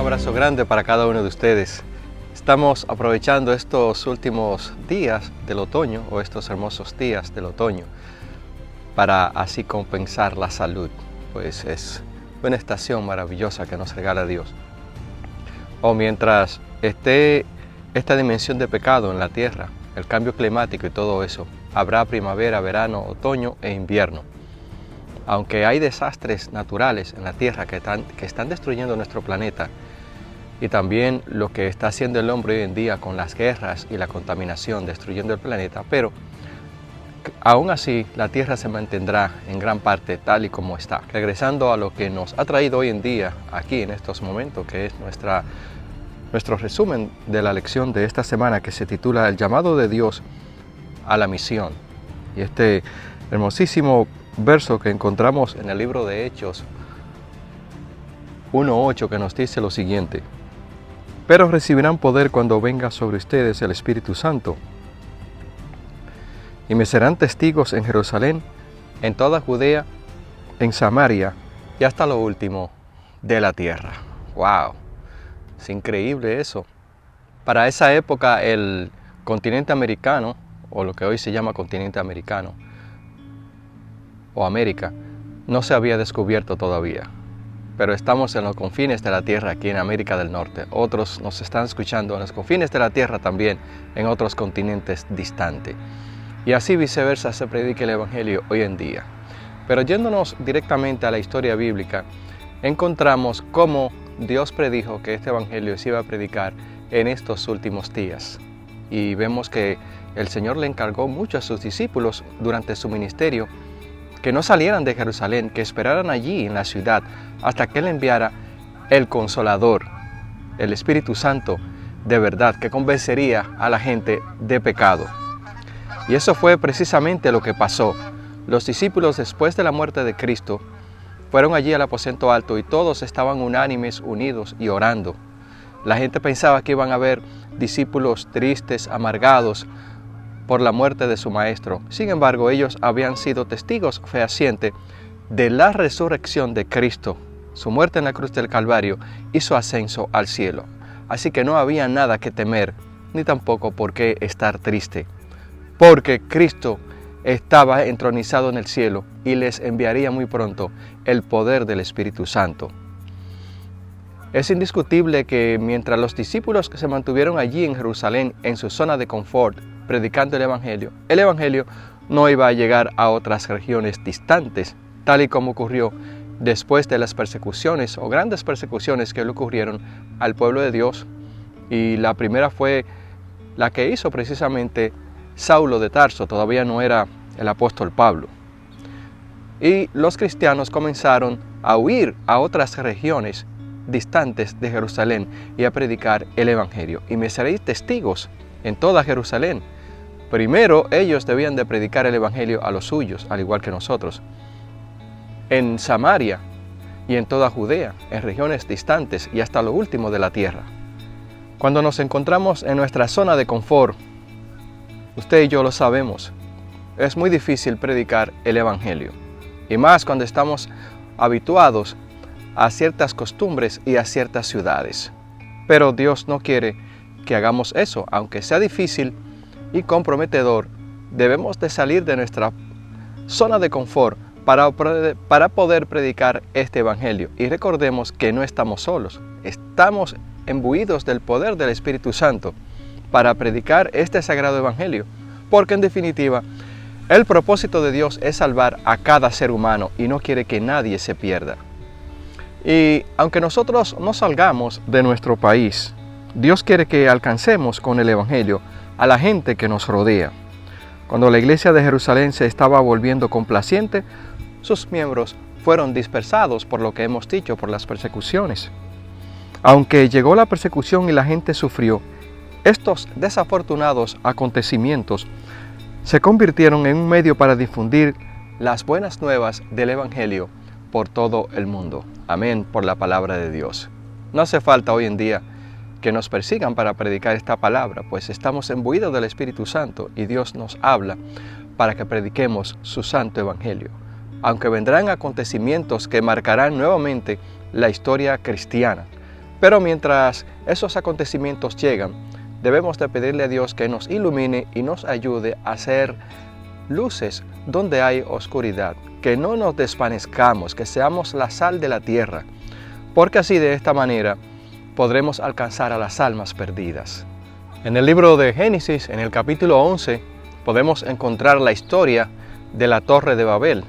abrazo grande para cada uno de ustedes. Estamos aprovechando estos últimos días del otoño, o estos hermosos días del otoño, para así compensar la salud, pues es una estación maravillosa que nos regala Dios. O mientras esté esta dimensión de pecado en la tierra, el cambio climático y todo eso, habrá primavera, verano, otoño e invierno. Aunque hay desastres naturales en la tierra que están destruyendo nuestro planeta, y también lo que está haciendo el hombre hoy en día con las guerras y la contaminación destruyendo el planeta, pero aún así la tierra se mantendrá en gran parte tal y como está. Regresando a lo que nos ha traído hoy en día aquí en estos momentos, que es nuestro resumen de la lección de esta semana, que se titula El llamado de Dios a la misión. Y este hermosísimo verso que encontramos en el libro de Hechos 1:8, que nos dice lo siguiente: pero recibirán poder cuando venga sobre ustedes el Espíritu Santo, y me serán testigos en Jerusalén, en toda Judea, en Samaria y hasta lo último de la tierra. ¡Wow! Es increíble eso. Para esa época el continente americano, o lo que hoy se llama continente americano, o América, no se había descubierto todavía. Pero estamos en los confines de la tierra aquí en América del Norte. Otros nos están escuchando en los confines de la tierra también, en otros continentes distantes. Y así viceversa se predica el Evangelio hoy en día. Pero yéndonos directamente a la historia bíblica, encontramos cómo Dios predijo que este Evangelio se iba a predicar en estos últimos días. Y vemos que el Señor le encargó mucho a sus discípulos durante su ministerio que no salieran de Jerusalén, que esperaran allí en la ciudad hasta que Él enviara el Consolador, el Espíritu Santo de verdad, que convencería a la gente de pecado. Y eso fue precisamente lo que pasó. Los discípulos, después de la muerte de Cristo, fueron allí al aposento alto y todos estaban unánimes, unidos y orando. La gente pensaba que iban a haber discípulos tristes, amargados por la muerte de su maestro. Sin embargo, ellos habían sido testigos fehacientes de la resurrección de Cristo, su muerte en la cruz del Calvario y su ascenso al cielo. Así que no había nada que temer, ni tampoco por qué estar triste, porque Cristo estaba entronizado en el cielo y les enviaría muy pronto el poder del Espíritu Santo. Es indiscutible que mientras los discípulos se mantuvieron allí en Jerusalén, en su zona de confort, predicando el Evangelio no iba a llegar a otras regiones distantes, tal y como ocurrió después de las persecuciones o grandes persecuciones que le ocurrieron al pueblo de Dios. Y la primera fue la que hizo precisamente Saulo de Tarso, todavía no era el apóstol Pablo. Y los cristianos comenzaron a huir a otras regiones distantes de Jerusalén y a predicar el Evangelio. Y me seréis testigos en toda Jerusalén. Primero ellos debían de predicar el Evangelio a los suyos, al igual que nosotros. En Samaria y en toda Judea, en regiones distantes y hasta lo último de la tierra. Cuando nos encontramos en nuestra zona de confort, usted y yo lo sabemos, es muy difícil predicar el Evangelio. Y más cuando estamos habituados a ciertas costumbres y a ciertas ciudades. Pero Dios no quiere que hagamos eso. Aunque sea difícil y comprometedor, debemos de salir de nuestra zona de confort para poder predicar este Evangelio. Y recordemos que no estamos solos, estamos imbuidos del poder del Espíritu Santo para predicar este sagrado Evangelio, porque en definitiva el propósito de Dios es salvar a cada ser humano y no quiere que nadie se pierda. Y aunque nosotros no salgamos de nuestro país, Dios quiere que alcancemos con el Evangelio a la gente que nos rodea. Cuando la iglesia de Jerusalén se estaba volviendo complaciente, sus miembros fueron dispersados por lo que hemos dicho, por las persecuciones. Aunque llegó la persecución y la gente sufrió, estos desafortunados acontecimientos se convirtieron en un medio para difundir las buenas nuevas del Evangelio por todo el mundo. Amén, por la palabra de Dios. No hace falta hoy en día que nos persigan para predicar esta palabra, pues estamos imbuidos del Espíritu Santo y Dios nos habla para que prediquemos su santo Evangelio. Aunque vendrán acontecimientos que marcarán nuevamente la historia cristiana, Pero mientras esos acontecimientos llegan, debemos de pedirle a Dios que nos ilumine y nos ayude a hacer luces donde hay oscuridad, que no nos desvanezcamos, que seamos la sal de la tierra, porque así de esta manera podremos alcanzar a las almas perdidas. En el libro de Génesis, en el capítulo 11, podemos encontrar la historia de la Torre de Babel.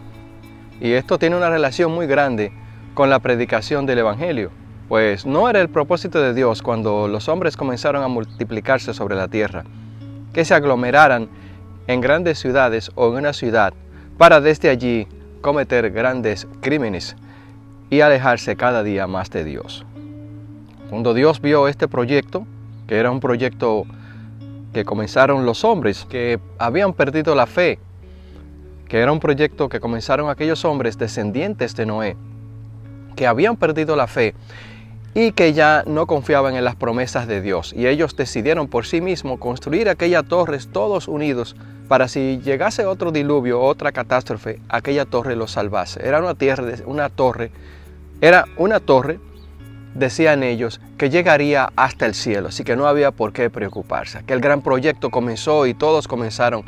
Y esto tiene una relación muy grande con la predicación del Evangelio, pues no era el propósito de Dios cuando los hombres comenzaron a multiplicarse sobre la tierra, que se aglomeraran en grandes ciudades o en una ciudad para desde allí cometer grandes crímenes y alejarse cada día más de Dios. Cuando Dios vio este proyecto, que era un proyecto que comenzaron los hombres que habían perdido la fe, que era un proyecto que comenzaron aquellos hombres descendientes de Noé, que habían perdido la fe y que ya no confiaban en las promesas de Dios. Y ellos decidieron por sí mismos construir aquellas torres todos unidos para si llegase otro diluvio o otra catástrofe, aquella torre los salvase. Era una torre, decían ellos, que llegaría hasta el cielo, así que no había por qué preocuparse. Aquel gran proyecto comenzó y todos comenzaron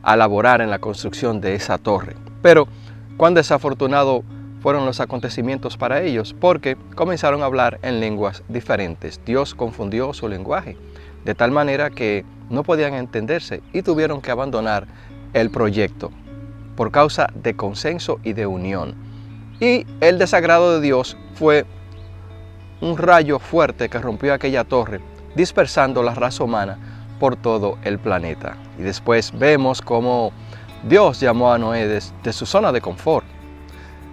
a laborar en la construcción de esa torre. Pero cuán desafortunado fueron los acontecimientos para ellos, porque comenzaron a hablar en lenguas diferentes. Dios confundió su lenguaje, de tal manera que no podían entenderse y tuvieron que abandonar el proyecto por causa de consenso y de unión. Y el desagrado de Dios fue un rayo fuerte que rompió aquella torre, dispersando la raza humana por todo el planeta. Y después vemos cómo Dios llamó a Noé de su zona de confort,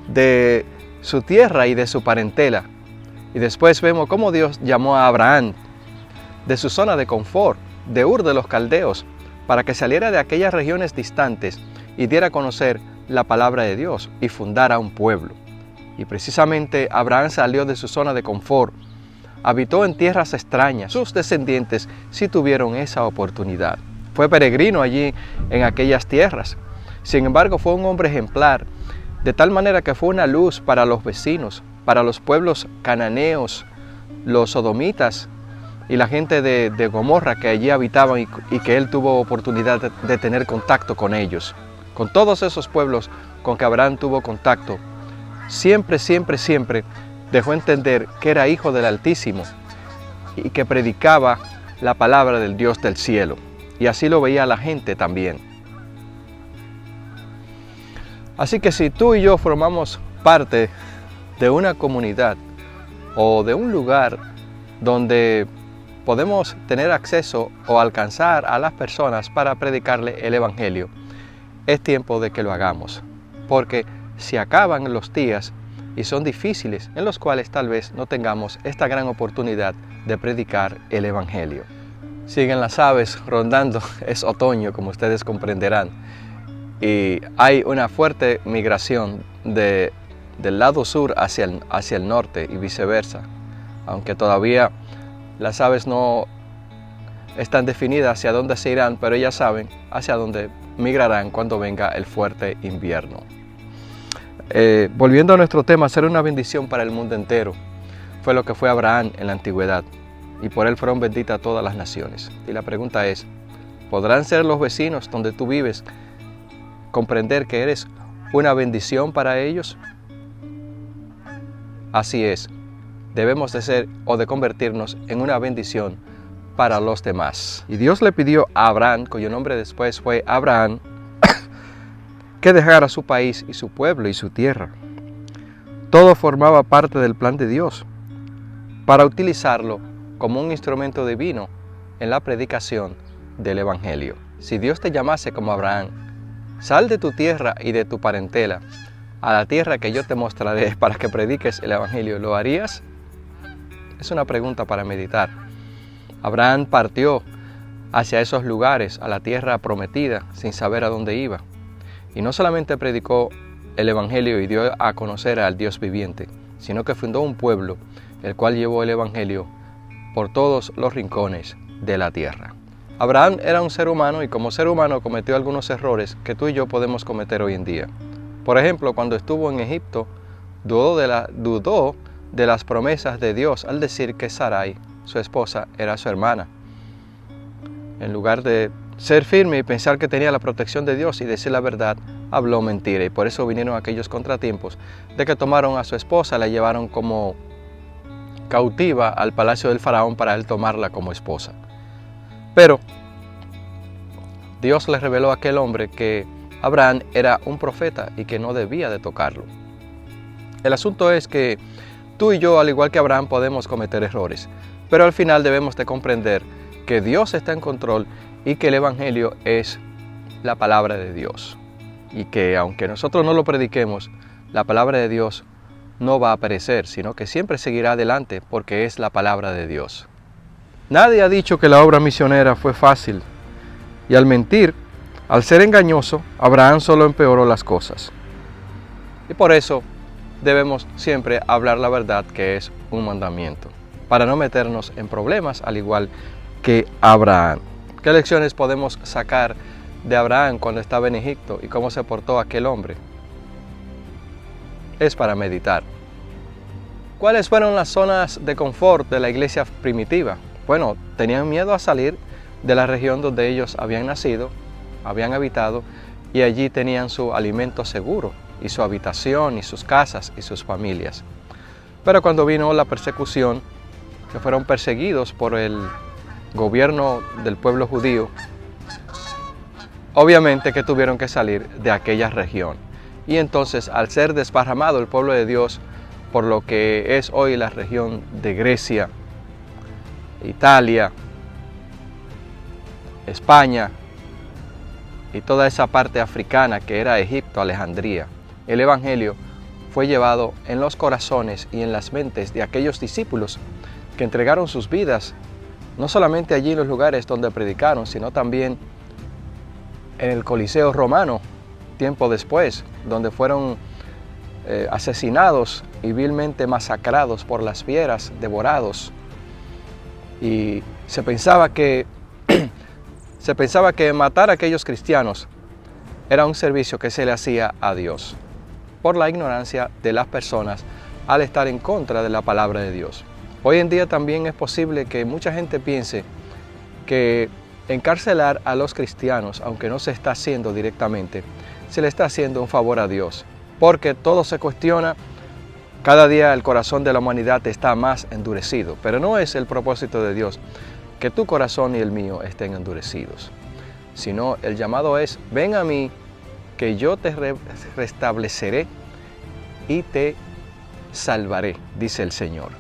de su tierra y de su parentela. Y después vemos cómo Dios llamó a Abraham de su zona de confort, de Ur de los Caldeos, para que saliera de aquellas regiones distantes y diera a conocer la palabra de Dios y fundara un pueblo. Y precisamente Abraham salió de su zona de confort, habitó en tierras extrañas. Sus descendientes sí tuvieron esa oportunidad. Fue peregrino allí en aquellas tierras. Sin embargo, fue un hombre ejemplar, de tal manera que fue una luz para los vecinos, para los pueblos cananeos, los sodomitas y la gente de Gomorra que allí habitaban y que él tuvo oportunidad de tener contacto con ellos. Con todos esos pueblos con que Abraham tuvo contacto, siempre dejó entender que era hijo del Altísimo y que predicaba la palabra del Dios del cielo. Y así lo veía la gente también. Así que si tú y yo formamos parte de una comunidad o de un lugar donde podemos tener acceso o alcanzar a las personas para predicarle el Evangelio, es tiempo de que lo hagamos. Porque se acaban los días y son difíciles en los cuales tal vez no tengamos esta gran oportunidad de predicar el Evangelio. Siguen las aves rondando, es otoño como ustedes comprenderán, y hay una fuerte migración del lado sur hacia el norte y viceversa, aunque todavía las aves no están definidas hacia dónde se irán, pero ellas saben hacia dónde migrarán cuando venga el fuerte invierno. Volviendo a nuestro tema, ser una bendición para el mundo entero fue lo que fue Abraham en la antigüedad, y por él fueron benditas todas las naciones. Y la pregunta es, ¿podrán ser los vecinos donde tú vives comprender que eres una bendición para ellos? Así es, debemos de ser o de convertirnos en una bendición para los demás. Y Dios le pidió a Abraham, cuyo nombre después fue Abraham, que dejara su país y su pueblo y su tierra. Todo formaba parte del plan de Dios para utilizarlo como un instrumento divino en la predicación del Evangelio. Si Dios te llamase como Abraham, sal de tu tierra y de tu parentela a la tierra que yo te mostraré para que prediques el Evangelio, ¿lo harías? Es una pregunta para meditar. Abraham partió hacia esos lugares, a la tierra prometida, sin saber a dónde iba. Y no solamente predicó el Evangelio y dio a conocer al Dios viviente, sino que fundó un pueblo, el cual llevó el Evangelio por todos los rincones de la tierra. Abraham era un ser humano y como ser humano cometió algunos errores que tú y yo podemos cometer hoy en día. Por ejemplo, cuando estuvo en Egipto, dudó de las promesas de Dios al decir que Sarai, su esposa, era su hermana. En lugar de ser firme y pensar que tenía la protección de Dios y decir la verdad, habló mentira. Y por eso vinieron aquellos contratiempos de que tomaron a su esposa, la llevaron como cautiva al palacio del faraón para él tomarla como esposa. Pero Dios le reveló a aquel hombre que Abraham era un profeta y que no debía de tocarlo. El asunto es que tú y yo, al igual que Abraham, podemos cometer errores, pero al final debemos de comprender que Dios está en control y que el Evangelio es la palabra de Dios. Y que aunque nosotros no lo prediquemos, la palabra de Dios no va a perecer, sino que siempre seguirá adelante porque es la palabra de Dios. Nadie ha dicho que la obra misionera fue fácil. Y al mentir, al ser engañoso, Abraham solo empeoró las cosas. Y por eso debemos siempre hablar la verdad, que es un mandamiento, para no meternos en problemas al igual que Abraham. ¿Qué lecciones podemos sacar de Abraham cuando estaba en Egipto y cómo se portó aquel hombre? Es para meditar. ¿Cuáles fueron las zonas de confort de la iglesia primitiva? Bueno, tenían miedo a salir de la región donde ellos habían nacido, habían habitado, y allí tenían su alimento seguro, y su habitación, y sus casas, y sus familias. Pero cuando vino la persecución, que fueron perseguidos por el gobierno del pueblo judío, obviamente que tuvieron que salir de aquella región. Y entonces, al ser desparramado el pueblo de Dios por lo que es hoy la región de Grecia, Italia, España y toda esa parte africana que era Egipto, Alejandría, el Evangelio fue llevado en los corazones y en las mentes de aquellos discípulos que entregaron sus vidas, no solamente allí en los lugares donde predicaron, sino también en el Coliseo romano, tiempo después, donde fueron asesinados y vilmente masacrados por las fieras, devorados. Y se pensaba que matar a aquellos cristianos era un servicio que se le hacía a Dios, por la ignorancia de las personas al estar en contra de la palabra de Dios. Hoy en día también es posible que mucha gente piense que encarcelar a los cristianos, aunque no se está haciendo directamente, se le está haciendo un favor a Dios, porque todo se cuestiona. Cada día el corazón de la humanidad está más endurecido, pero no es el propósito de Dios que tu corazón y el mío estén endurecidos, sino el llamado es: ven a mí, que yo te restableceré y te salvaré, dice el Señor.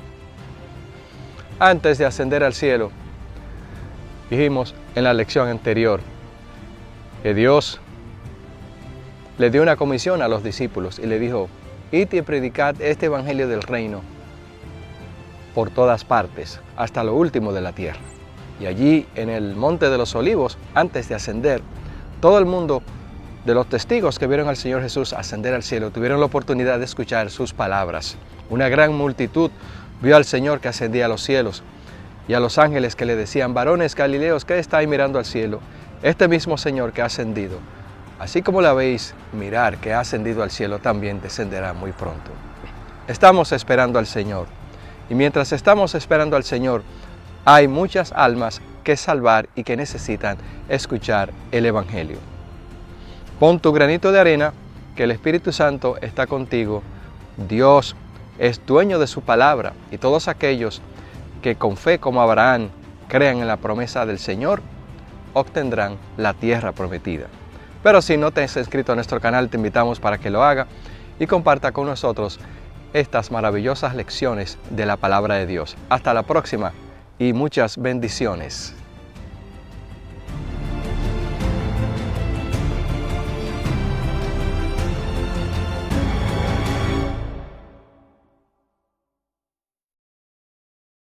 Antes de ascender al cielo, dijimos en la lección anterior que Dios le dio una comisión a los discípulos y le dijo: id y predicad este evangelio del reino por todas partes, hasta lo último de la tierra. Y allí en el Monte de los Olivos, antes de ascender, todo el mundo de los testigos que vieron al Señor Jesús ascender al cielo tuvieron la oportunidad de escuchar sus palabras. Una gran multitud vio al Señor que ascendía a los cielos y a los ángeles que le decían: varones galileos, ¿qué estáis mirando al cielo? Este mismo Señor que ha ascendido, así como la veis mirar que ha ascendido al cielo, también descenderá muy pronto. Estamos esperando al Señor. Y mientras estamos esperando al Señor, hay muchas almas que salvar y que necesitan escuchar el Evangelio. Pon tu granito de arena, que el Espíritu Santo está contigo. Dios es dueño de su palabra, y todos aquellos que con fe como Abraham crean en la promesa del Señor, obtendrán la tierra prometida. Pero si no te has inscrito a nuestro canal, te invitamos para que lo haga y comparta con nosotros estas maravillosas lecciones de la palabra de Dios. Hasta la próxima y muchas bendiciones.